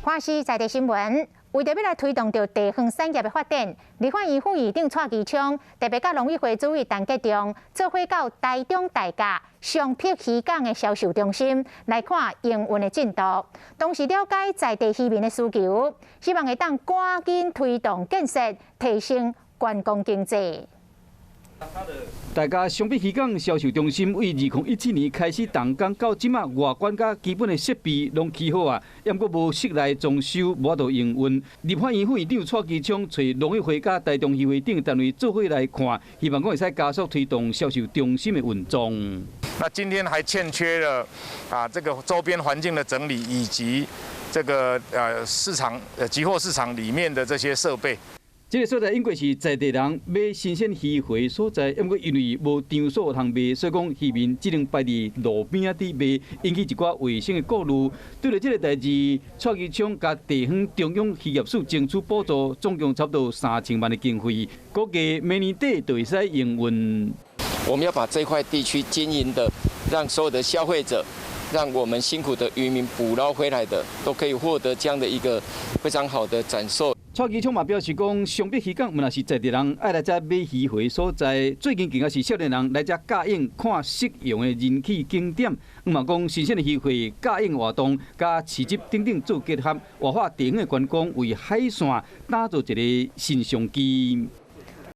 看是在地新闻，为着要来推动着地方产业的发展，立法院副议长蔡其昌特别甲农委会主委陈吉仲做伙到台中大甲上碧渔港的销售中心来看营运的进度，同时了解在地渔民的需求，希望会当赶紧推动建设，提升观光经济。 大家上碧渔港销售中心为2017年开始动工，到即马外观甲基本的设备拢起好啊，也毋过无室内装修，无法度营运。立法院副议长蔡其昌找农委会甲台中渔会等单位做伙来看，希望讲会使加速推动销售中心的运作。那今天还欠缺了这个周边环境的整理，以及这个市场集货市场里面的这些设备。 这个所在因为是在地人买新鲜鱼回所在，不过因为无场所通卖，所以讲渔民只能摆伫路边底卖，引起一寡卫生的顾虑。对了这个代志，蔡其昌甲地方中央渔业署争取补助，总共差不多3000万的经费，估计明年底就会使营运。我们要把这块地区经营的，让所有的消费者。 让我们辛苦的渔民捕捞回来的，都可以获得这样的一个非常好的展示。蔡其昌嘛表示讲，上碧渔港本来是在地人爱来遮买鱼回所在，最近更加是少年人来遮驾影看适用的人气景点。嘛讲新鲜的鱼回驾影活动，甲市集等等做结合，活化地方的观光，为海线打造一个新商机。